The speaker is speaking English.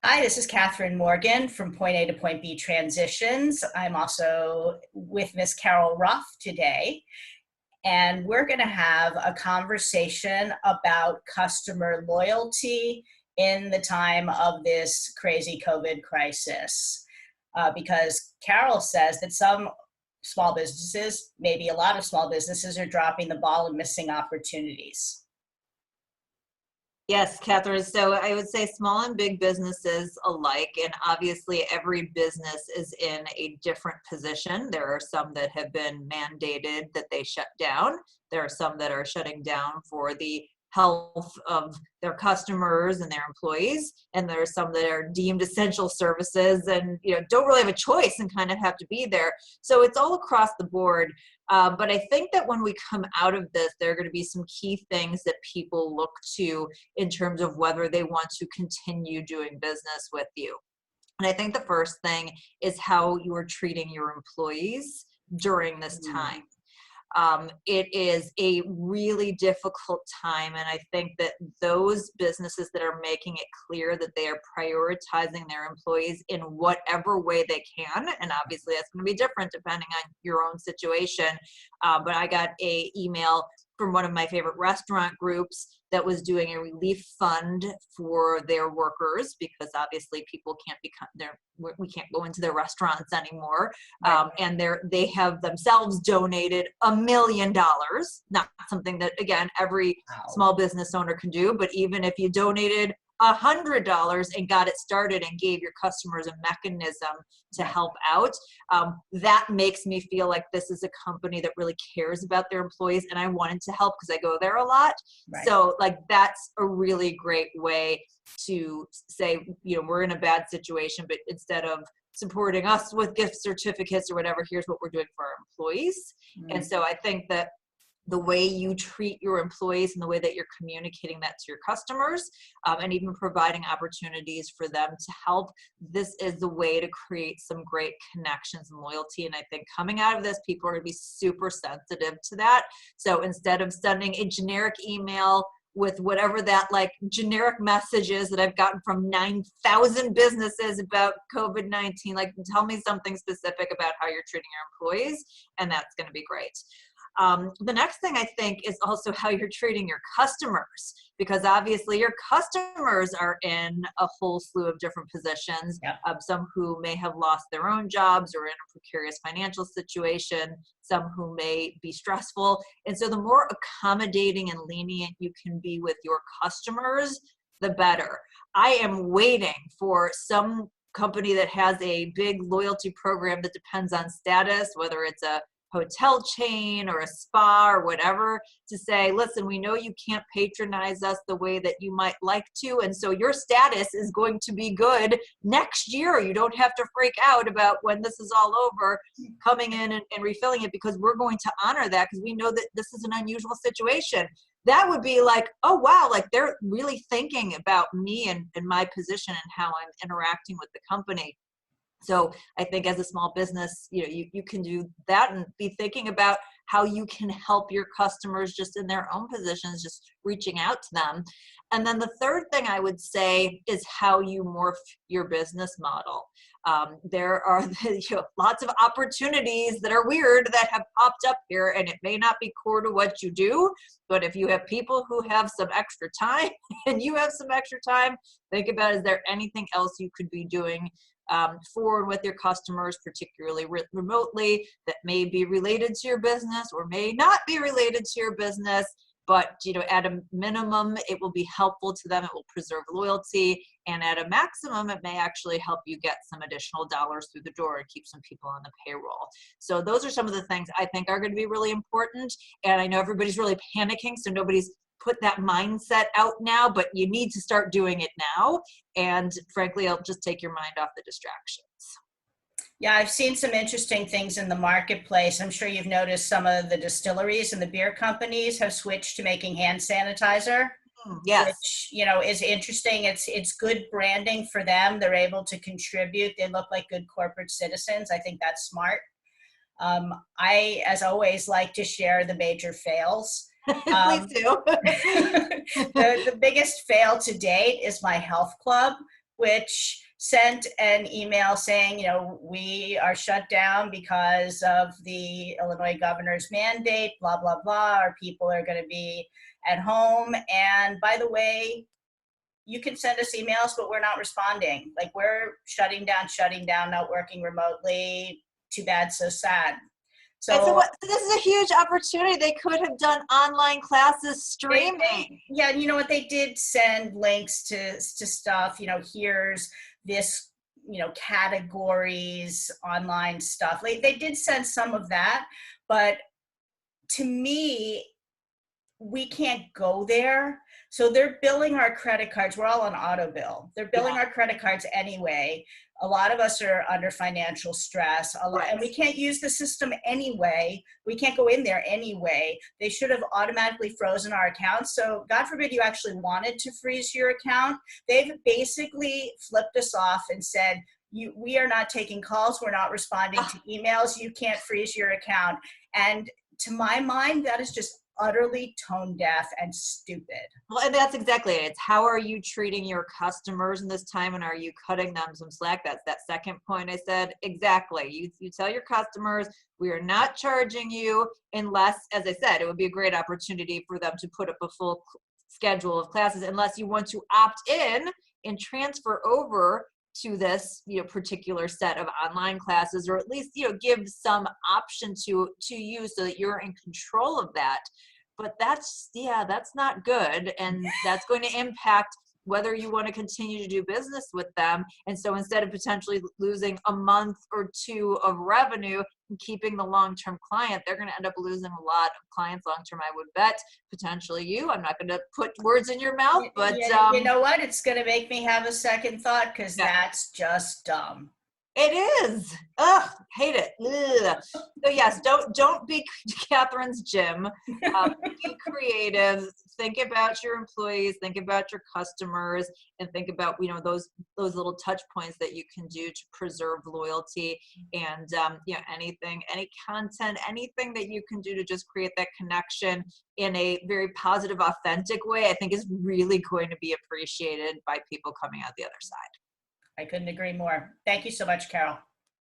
Hi, this is Catherine Morgan from Point A to Point B Transitions. I'm also with Miss Carol Roth today, and we're going to have a conversation about customer loyalty in the time of this crazy COVID crisis. Because Carol says that some small businesses, maybe a lot of small businesses, are dropping the ball and missing opportunities. Yes, Catherine. So I would say small and big businesses alike, and obviously every business is in a different position. There are some that have been mandated that they shut down. There are some that are shutting down for the health of their customers and their employees, and there are some that are deemed essential services and don't really have a choice and kind of have to be there. So it's all across the board. But I think that when we come out of this, there are going to be some key things that people look to in terms of whether they want to continue doing business with you. And I think the first thing is how you are treating your employees during this time. It is a really difficult time, and I think that those businesses that are making it clear that they are prioritizing their employees in whatever way they can, and obviously that's going to be different depending on your own situation, but I got an email from one of my favorite restaurant groups that was doing a relief fund for their workers because obviously people can't we can't go into their restaurants anymore. Right. And they have themselves donated $1 million, not something that, again, every small business owner can do, but even if you donated $100 and got it started and gave your customers a mechanism to help out, that makes me feel like this is a company that really cares about their employees, and I wanted to help because I go there a lot. Right. So that's a really great way to say, we're in a bad situation, but instead of supporting us with gift certificates or whatever, here's what we're doing for our employees. And so I think that the way you treat your employees and the way that you're communicating that to your customers, and even providing opportunities for them to help, this is the way to create some great connections and loyalty. And I think coming out of this, people are going to be super sensitive to that. So instead of sending a generic email with whatever that generic message is that I've gotten from 9,000 businesses about COVID-19, tell me something specific about how you're treating your employees, and that's going to be great. The next thing I think is also how you're treating your customers, because obviously your customers are in a whole slew of different positions. Yep. Some who may have lost their own jobs or in a precarious financial situation, some who may be stressful. And so the more accommodating and lenient you can be with your customers, the better. I am waiting for some company that has a big loyalty program that depends on status, whether it's a hotel chain or a spa or whatever, to say, listen, we know you can't patronize us the way that you might like to, and so your status is going to be good next year. You don't have to freak out about when this is all over coming in and refilling it, because we're going to honor that because we know that this is an unusual situation. That would be like, oh wow, they're really thinking about me and my position and how I'm interacting with the company. So I think as a small business, you can do that and be thinking about how you can help your customers just in their own positions, just reaching out to them. And then the third thing I would say is how you morph your business model. There are lots of opportunities that are weird that have popped up here, and it may not be core to what you do, but if you have people who have some extra time and you have some extra time, think about, is there anything else you could be doing for and with your customers, particularly remotely, that may be related to your business or may not be related to your business, but at a minimum it will be helpful to them, it will preserve loyalty, and at a maximum it may actually help you get some additional dollars through the door and keep some people on the payroll. So those are some of the things I think are going to be really important, and I know everybody's really panicking, so nobody's put that mindset out now, but you need to start doing it now. And frankly, it'll just take your mind off the distractions. Yeah, I've seen some interesting things in the marketplace. I'm sure you've noticed some of the distilleries and the beer companies have switched to making hand sanitizer. Yes. Which, is interesting. It's good branding for them. They're able to contribute. They look like good corporate citizens. I think that's smart. I, as always, like to share the major fails. Please do. The biggest fail to date is my health club. which sent an email saying, you know, we are shut down because of the Illinois governor's mandate, blah, blah, blah. Our people are going to be at home. And by the way, you can send us emails, but we're not responding. Like, we're shutting down, not working remotely. Too bad, so sad. And so So this is a huge opportunity. They could have done online classes streaming. yeah, you know what? They did send links to stuff. You know, here's this, you know, categories, online stuff. Like, they did send some of that, but to me, we can't go there. So they're billing our credit cards. We're all on auto bill. They're billing our credit cards anyway. A lot of us are under financial stress, and we can't use the system anyway. We can't go in there anyway. They should have automatically frozen our accounts. So God forbid you actually wanted to freeze your account. They've basically flipped us off and said, we are not taking calls. We're not responding to emails. You can't freeze your account. And to my mind, that is just utterly tone deaf and stupid. Well, and that's exactly it. It's how are you treating your customers in this time, and are you cutting them some slack? That's that second point I said. Exactly. You tell your customers, we are not charging you unless, as I said, it would be a great opportunity for them to put up a full schedule of classes, unless you want to opt in and transfer over to this, you know, particular set of online classes, or at least, you know, give some option to you so that you're in control of that. But that's not good, and that's going to impact whether you want to continue to do business with them. And so instead of potentially losing a month or two of revenue and keeping the long-term client, they're going to end up losing a lot of clients long-term, I would bet. Potentially you. I'm not going to put words in your mouth, but you know what? It's going to make me have a second thought, because that's just dumb. It is. Ugh, hate it. Ugh. So yes, don't be Catherine's Jim. Be creative. Think about your employees. Think about your customers, and think about, you know, those little touch points that you can do to preserve loyalty. And you know, any content, anything that you can do to just create that connection in a very positive, authentic way, I think is really going to be appreciated by people coming out the other side. I couldn't agree more. Thank you so much, Carol.